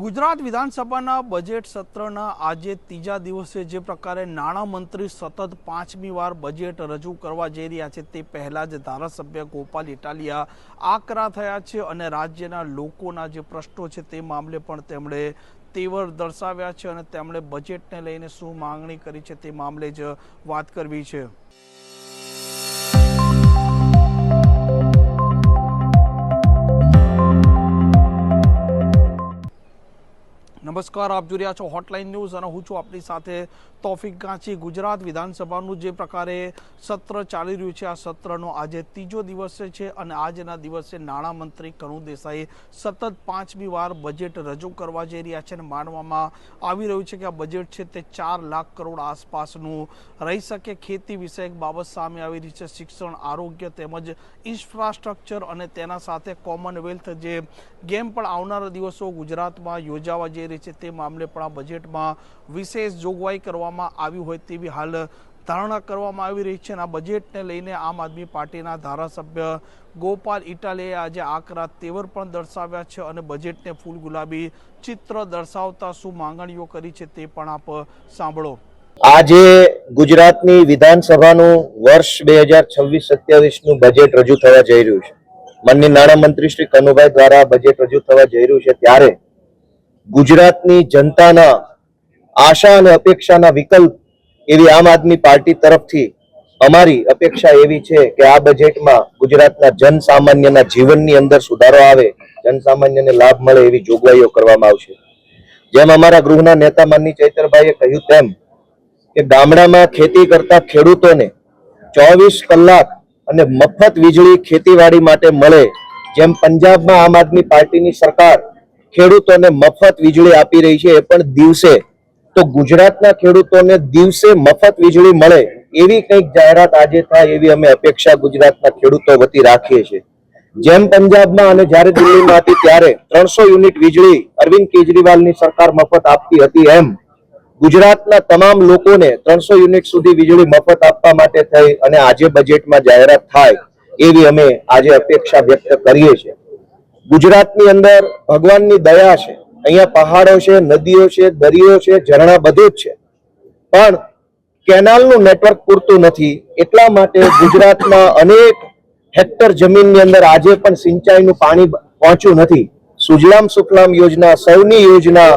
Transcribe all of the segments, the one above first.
ગુજરાત વિધાનસભાના બજેટ સત્રના આજે ત્રીજા દિવસે જે પ્રકારે નાણામંત્રી સતત પાંચમી વાર બજેટ રજૂ કરવા જઈ રહ્યા છે તે પહેલા જ ધારાસભ્ય ગોપાલ ઇટાલિયા આકરા થયા છે અને રાજ્યના લોકોના જે પ્રશ્નો છે તે મામલે પણ તેમણે તેવર દર્શાવ્યા છે અને તેમણે બજેટને લઈને શું માંગણી કરી છે તે મામલે જ વાત કરવી છે। नमस्कार, आप जो રહ્યા છો હોટલાઇન ન્યૂઝ અને હું છું આપની સાથે તોફિક ગાંચી। ગુજરાત વિધાનસભાનું જે પ્રકારે સત્ર ચાલી રહ્યું છે આ સત્રનો આજે ત્રીજો દિવસ છે અને આજના દિવસે નાણામંત્રી કનુ દેસાઈ સતત પાંચમી વાર બજેટ રજૂ કરવા જઈ રહ્યા છે અને માનવામાં આવી રહ્યું છે કે આ બજેટ છે તે 4 લાખ કરોડ આસપાસનું રહી શકે। ખેતી વિષયક બાબત સામે આવી રહી છે, શિક્ષણ, આરોગ્ય તેમજ ઇન્ફ્રાસ્ટ્રક્ચર અને તેના સાથે કોમનવેલ્થ જે ગેમ પણ આવનારા દિવસો ગુજરાતમાં યોજાવા જઈ રહી છે તે મામલે પણ આ બજેટમાં વિશેષ જોગવાઈ કરવામાં આવી હોય તેવી હાલ ધારણા કરવામાં આવી રહી છે। અને આ બજેટને લઈને આમ આદમી પાર્ટીના ધારાસભ્ય ગોપાલ ઇટાલિયાએ આજે આકરા તેવર પણ દર્શાવ્યા છે અને બજેટને ફૂલ ગુલાબી ચિત્ર દર્શાવતા શું માંગણીઓ કરી છે તે પણ આપ સાંભળો। આજે ગુજરાતની વિધાનસભાનું વર્ષ 2026-27 નું બજેટ રજૂ થવા જઈ રહ્યું છે। માનનીય નાણામંત્રી શ્રી કનુભાઈ દ્વારા બજેટ રજૂ થવા જઈ રહ્યું છે ત્યારે ગુજરાતની જનતાના આશા અને અપેક્ષાના વિકલ્પ એવી આમ આદમી પાર્ટી તરફથી અમારી અપેક્ષા એવી છે કે આ બજેટમાં ગુજરાતના જનસામાન્યના જીવનની અંદર સુધારો આવે, જનસામાન્યને લાભ મળે એવી જોગવાઈઓ કરવામાં આવશે। જેમ અમારા ગૃહના નેતા માનની ચૈતરભાઈએ કહ્યું તેમ કે ગામડામાં ખેતી કરતા ખેડૂતોને 24 કલાક અને મફત વીજળી ખેતીવાડી માટે મળે, જેમ પંજાબમાં આમ આદમી પાર્ટીની સરકાર ખેડૂતોને મફત વીજળી આપી રહી છે એ પણ દિવસે, તો ગુજરાતના ખેડૂતોને દિવસે મફત વીજળી મળે એવી કંઈક જાહેરાત આજે થાય એવી અમે અપેક્ષા ગુજરાતના ખેડૂતો વતી રાખીએ છીએ। જેમ પંજાબમાં અને જ્યારે દિલ્હીમાં હતી ત્યારે 300 યુનિટ વીજળી અરવિંદ કેજરીવાલની સરકાર મફત આપતી હતી, એમ ગુજરાતના તમામ લોકોને 300 યુનિટ સુધી વીજળી મફત આપવા માટે થઈ અને આજે બજેટમાં જાહેરાત થાય એવી અમે આજે અપેક્ષા વ્યક્ત કરીએ છીએ। ગુજરાતની અંદર ભગવાનની દયા છે, અહીંયા પહાડો છે, નદીઓ છે, દરિયો છે, ઝરણા બધું જ છે, પણ કેનાલનું નેટવર્ક પૂરતું નથી। એટલા માટે ગુજરાતના અનેક હેક્ટર જમીનની અંદર આજે પણ સિંચાઈનું પાણી પહોંચ્યું નથી। સુજલામ સુફલામ યોજના, સૌની યોજના,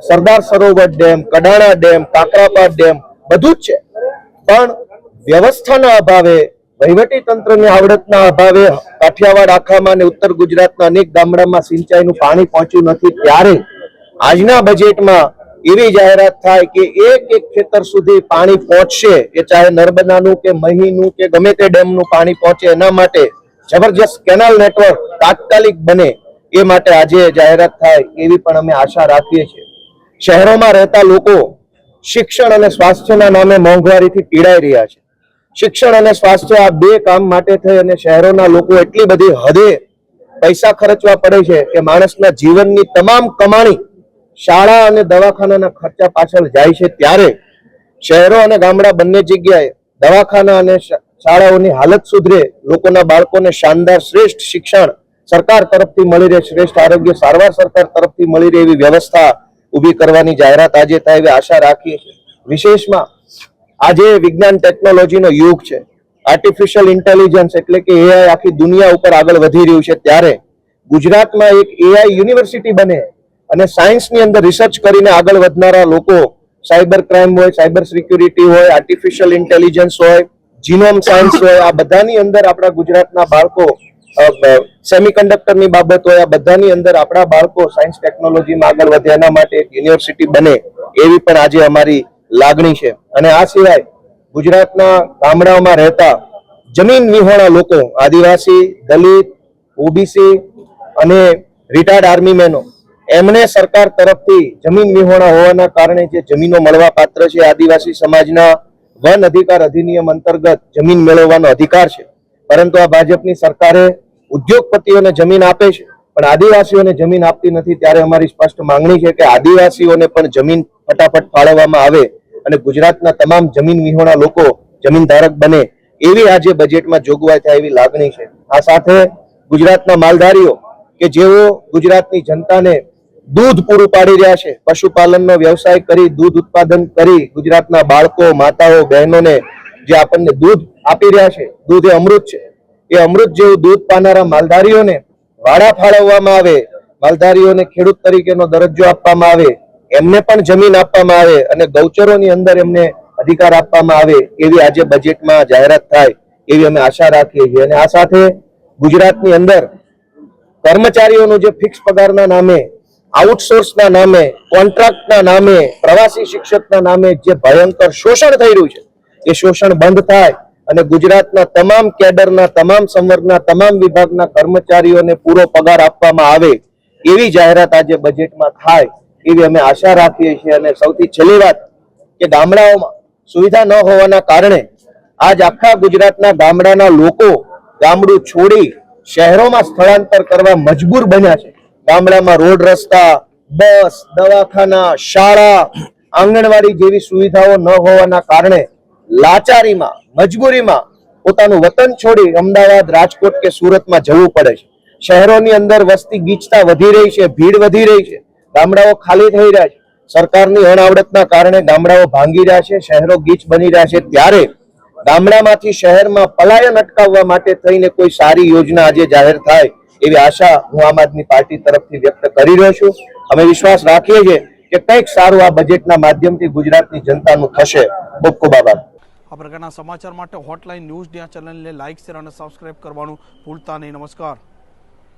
Sardar Sarovar dam, Kadana dam, Kakrapar dam બધું જ છે, પણ વ્યવસ્થાના અભાવે, વહીવટી તંત્રની આવડતના અભાવે કાઠિયાવાડ આખામાં અને ઉત્તર ગુજરાતના અનેક ગામડામાં સિંચાઈનું પાણી પહોંચ્યું નથી। ત્યારે આજના બજેટમાં એવી જાહેરાત થાય કે એક ખેતર સુધી પાણી પહોંચશે, એ ચાહે નર્મદાનું કે મહીનું કે ગમે તે ડેમનું પાણી પહોંચે, એના માટે જબરજસ્ત કેનાલ નેટવર્ક તાત્કાલિક બને એ માટે આજે જાહેરાત થાય એવી પણ અમે આશા રાખીએ છીએ। શહેરોમાં રહેતા લોકો શિક્ષણ અને સ્વાસ્થ્યના નામે મોંઘવારીથી પીડાઈ રહ્યા છે। શિક્ષણ અને સ્વાસ્થ્ય આ બે કામ માટે થઈ અને શહેરોના લોકો એટલી બધી હદે પૈસા ખર્ચવા પડે છે કે માણસના જીવનની તમામ કમાણી શાળા અને દવાખાનાના ખર્ચા પાછળ જાય છે। ત્યારે શહેરો અને ગામડા બંને જગ્યાએ દવાખાના અને શાળાઓની હાલત સુધરે, લોકોના બાળકોને શાનદાર શ્રેષ્ઠ શિક્ષણ સરકાર તરફથી મળી રહે, શ્રેષ્ઠ આરોગ્ય સારવાર સરકાર તરફથી મળી રહે એવી વ્યવસ્થા ઊભી કરવાની જાહેરાત આજે થાય એવી આશા રાખીએ છીએ। વિશેષમાં આજે વિજ્ઞાન ટેકનોલોજીનો યુગ છે, આર્ટિફિશિયલ ઇન્ટેલિજન્સ એટલે કે એઆઈ આખી દુનિયા ઉપર આગળ વધી રહ્યું છે, ત્યારે ગુજરાતમાં એક એઆઈ યુનિવર્સિટી બને અને સાયન્સની અંદર રિસર્ચ કરીને આગળ વધનારા લોકો, સાયબર ક્રાઇમ હોય, સાયબર સિક્યુરિટી હોય, આર્ટિફિશિયલ ઇન્ટેલિજન્સ હોય, જીનોમ સાયન્સ હોય, આ બધાની અંદર આપણા ગુજરાતના બાળકો, સેમિકન્ડક્ટરની બાબત હોય, આ બધાની અંદર આપણા બાળકો સાયન્સ ટેકનોલોજીમાં આગળ વધે એના માટે એક યુનિવર્સિટી બને એવી પણ આજે અમારી લાગણી છે। અને આ સિવાય ગુજરાતના ગામડાઓમાં રહેતા જમીન વિહોણા લોકો, આદિવાસી, દલિત, ઓબીસી અને રિટાયર્ડ આર્મી મેનો, એમને સરકાર તરફથી જમીન વિહોણા હોવાના કારણે જે જમીનો મળવા પાત્ર છે, આદિવાસી સમાજના વન અધિકાર અધિનિયમ અંતર્ગત જમીન મેળવવાનો અધિકાર છે, પરંતુ આ ભાજપની સરકારે ઉદ્યોગપતિઓને જમીન આપે છે પણ આદિવાસીઓને જમીન આપતી નથી। ત્યારે અમારી સ્પષ્ટ માંગણી છે કે આદિવાસીઓને પણ જમીન ફટાફટ ફાળવવામાં આવે અને ગુજરાતના તમામ જમીન વિહોણા લોકો જમીન ધારક બને એવી આજે બજેટમાં જોગવાઈ થાય એવી લાગણી છે। આ સાથે ગુજરાતના માલધારીઓ કે જેઓ ગુજરાતની જનતાને દૂધ પૂરું પાડી રહ્યા છે, પશુપાલનનો વ્યવસાય કરી દૂધ ઉત્પાદન કરી ગુજરાતના બાળકો, માતાઓ, બહેનોને જે આપણને દૂધ આપી રહ્યા છે, દૂધ એ અમૃત છે. એ અમૃત જેવું દૂધ પાનારા માલધારીઓને વાડા ફાળવવામાં આવે, માલધારીઓને ખેડૂત તરીકેનો દરજ્જો આપવામાં આવે, એમને પણ જમીન આપવામાં આવે અને ગૌચરોની અંદર એમને અધિકાર આપવામાં આવે એવી આજે બજેટમાં જાહેરાત થાય એવી અમે આશા રાખીએ છીએ. અને આ સાથે ગુજરાતની અંદર કર્મચારીઓનું જે ફિક્સ પગારના નામે, આઉટસોર્સના નામે, કોન્ટ્રાક્ટના નામે, પ્રવાસી શિક્ષકના નામે જે ભયંકર શોષણ થઈ રહ્યું છે એ શોષણ બંધ થાય અને ગુજરાતના તમામ કેડરના, તમામ સંવર્ગના, તમામ વિભાગના કર્મચારીઓને પૂરો પગાર આપવામાં આવે એવી જાહેરાત આજે બજેટમાં થાય એવી અમે આશા રાખીએ છીએ. અને સૌથી છેલ્લી વાત કે ગામડાઓમાં સુવિધા ન હોવાના કારણે આજ આખા ગુજરાતના ગામડાના લોકો ગામડું છોડી શહેરોમાં સ્થળાંતર કરવા મજબૂર બન્યા છે. ગામડામાં રોડ, રસ્તા, બસ, દવાખાના, શાળા, આંગણવાડી જેવી સુવિધાઓ ન હોવાના કારણે લાચારીમાં, મજબૂરીમાં પોતાનું વતન છોડી અમદાવાદ, રાજકોટ કે સુરતમાં જવું પડે છે. શહેરોની અંદર વસ્તી ગીચતા વધી રહી છે, ભીડ વધી રહી છે, ગામડાઓ ખાલી થઈ રહ્યા છે. સરકારની અણાવડતના કારણે ગામડાઓ ભાંગી રહ્યા છે, શહેરો ગીચ બની રહ્યા છે. ત્યારે ગામડામાંથી શહેરમાં પલાયન અટકાવવા માટે થઈને કોઈ સારી યોજના આજે જાહેર થાય એવી આશા હું આમ આદમી પાર્ટી તરફથી વ્યક્ત કરી રહ્યો છું. અમે વિશ્વાસ રાખીએ છીએ કે કંઈક સારું આ બજેટના માધ્યમથી ગુજરાતની જનતાનું થશે. ખૂબ ખૂબ આભાર. આ પ્રકારના સમાચાર માટે હોટલાઇન ન્યૂઝ ચેનલને લાઇક, શેર અને સબસ્ક્રાઇબ કરવાનું ભૂલતા નહીં. નમસ્કાર.